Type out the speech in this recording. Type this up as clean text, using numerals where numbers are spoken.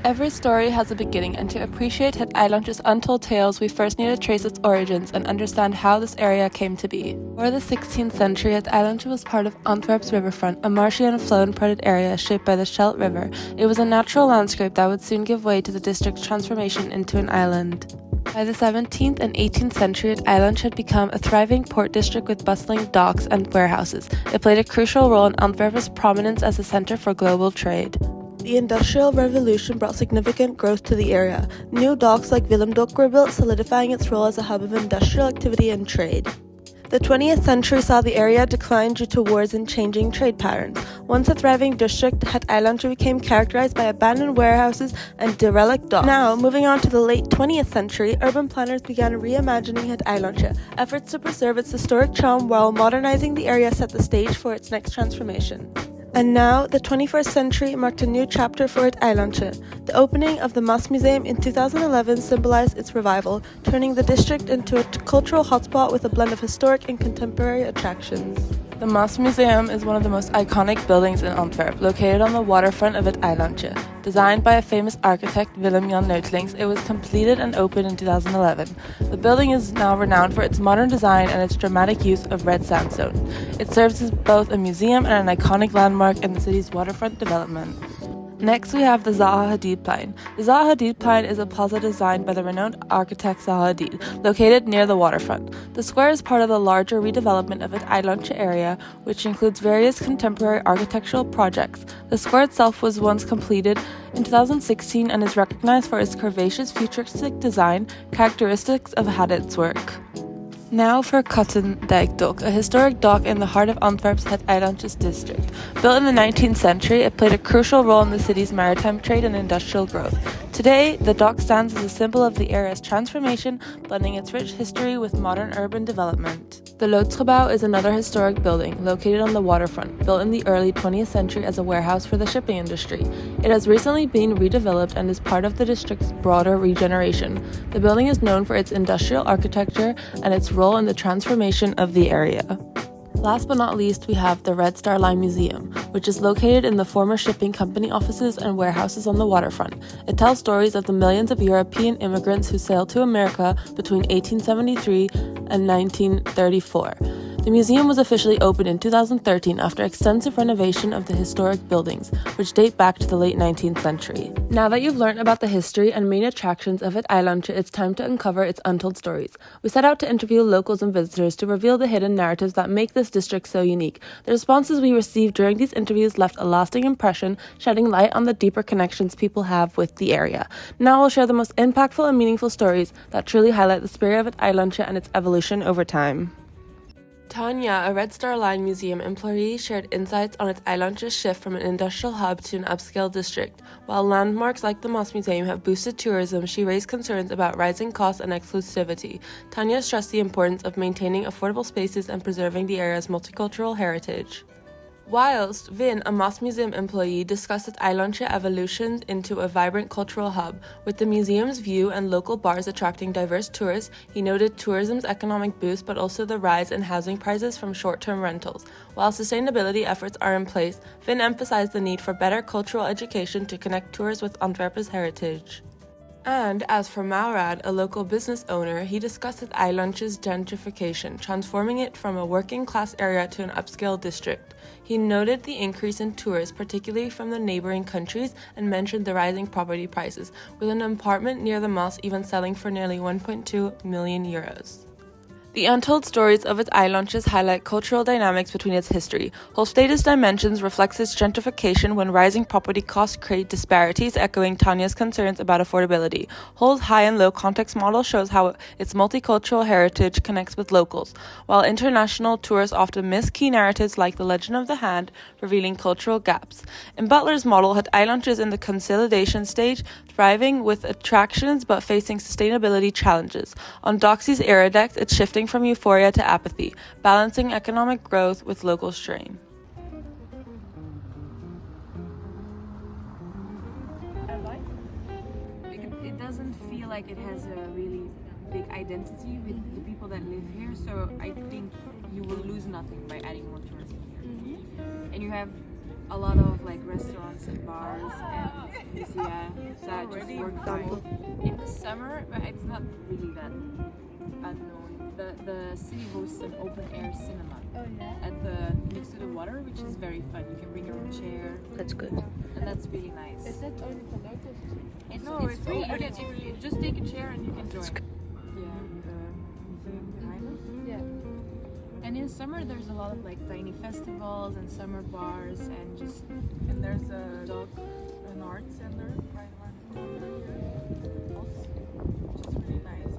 Every story has a beginning, and to appreciate Het Eilandje's untold tales, we first need to trace its origins and understand how this area came to be. Before the 16th century, Het Eilandje was part of Antwerp's riverfront, a marshy and flood-prone area shaped by the Scheldt River. It was a natural landscape that would soon give way to the district's transformation into an island. By the 17th and 18th century, Eilandje had become a thriving port district with bustling docks and warehouses. It played a crucial role in Antwerp's prominence as a center for global trade. The Industrial Revolution brought significant growth to the area. New docks like Willemdok were built, solidifying its role as a hub of industrial activity and trade. The 20th century saw the area decline due to wars and changing trade patterns. Once a thriving district, Het Eilandje became characterized by abandoned warehouses and derelict docks. Now, moving on to the late 20th century, urban planners began reimagining Het Eilandje. Efforts to preserve its historic charm while modernizing the area set the stage for its next transformation. And now, the 21st century marked a new chapter for Het Eilandje. The opening of the Maasmuseum in 2011 symbolized its revival, turning the district into a cultural hotspot with a blend of historic and contemporary attractions. The Maasmuseum is one of the most iconic buildings in Antwerp, located on the waterfront of Het Eilandje. Designed by a famous architect, Willem-Jan Neutelings, it was completed and opened in 2011. The building is now renowned for its modern design and its dramatic use of red sandstone. It serves as both a museum and an iconic landmark in the city's waterfront development. Next, we have the Zaha Hadidplein. The Zaha Hadidplein is a plaza designed by the renowned architect Zaha Hadid, located near the waterfront. The square is part of the larger redevelopment of Het Eilandje area, which includes various contemporary architectural projects. The square itself was once completed in 2016 and is recognized for its curvaceous futuristic design, characteristics of Hadid's work. Now for Cottendijk Dock, a historic dock in the heart of Antwerp's Het Eilandjes district. Built in the 19th century, it played a crucial role in the city's maritime trade and industrial growth. Today, the dock stands as a symbol of the area's transformation, blending its rich history with modern urban development. The Loodsgebouw is another historic building, located on the waterfront, built in the early 20th century as a warehouse for the shipping industry. It has recently been redeveloped and is part of the district's broader regeneration. The building is known for its industrial architecture and its role in the transformation of the area. Last but not least, we have the Red Star Line Museum, which is located in the former shipping company offices and warehouses on the waterfront. It tells stories of the millions of European immigrants who sailed to America between 1873 and 1934. The museum was officially opened in 2013 after extensive renovation of the historic buildings, which date back to the late 19th century. Now that you've learned about the history and main attractions of Het Eilandje, it's time to uncover its untold stories. We set out to interview locals and visitors to reveal the hidden narratives that make this district so unique. The responses we received during these interviews left a lasting impression, shedding light on the deeper connections people have with the area. Now we'll share the most impactful and meaningful stories that truly highlight the spirit of Het Eilandje and its evolution over time. Tanya, a Red Star Line Museum employee, shared insights on its Eilandje's shift from an industrial hub to an upscale district. While landmarks like the Maasmuseum have boosted tourism, she raised concerns about rising costs and exclusivity. Tanya stressed the importance of maintaining affordable spaces and preserving the area's multicultural heritage. Whilst Vin, a Maasmuseum employee, discussed its Eilandje evolution into a vibrant cultural hub. With the museum's view and local bars attracting diverse tourists, he noted tourism's economic boost but also the rise in housing prices from short-term rentals. While sustainability efforts are in place, Vin emphasized the need for better cultural education to connect tourists with Antwerp's heritage. And as for Maurad, a local business owner, he discussed Het Eilandje's gentrification, transforming it from a working-class area to an upscale district. He noted the increase in tourists, particularly from the neighboring countries, and mentioned the rising property prices, with an apartment near the Maas even selling for nearly 1.2 million euros. The untold stories of its Eilandjes highlight cultural dynamics between its history. Hofstede's dimensions reflects its gentrification when rising property costs create disparities, echoing Tanya's concerns about affordability. Hol's high and low context model shows how its multicultural heritage connects with locals, while international tourists often miss key narratives like the legend of the hand, revealing cultural gaps. In Butler's model, Het Eilandje is in the consolidation stage, thriving with attractions but facing sustainability challenges. On Doxy's Iridex, it's shifting from euphoria to apathy, balancing economic growth with local strain. It doesn't feel like it has a really big identity with the people that live here, so I think you will lose nothing by adding more tourism here. And you have a lot of like restaurants and bars and museum that just work fine. In the summer, but it's not really that unknown. The city hosts an open air cinema at the next to the water, which is very fun. You can bring your own chair. That's good. And that's really nice. Is that only for locals? It's free. You just take a chair and you can join. Yeah, the museum behind us. Yeah. And in summer, there's a lot of like tiny festivals and summer bars and there's an art center right around the corner here, also, which is really nice.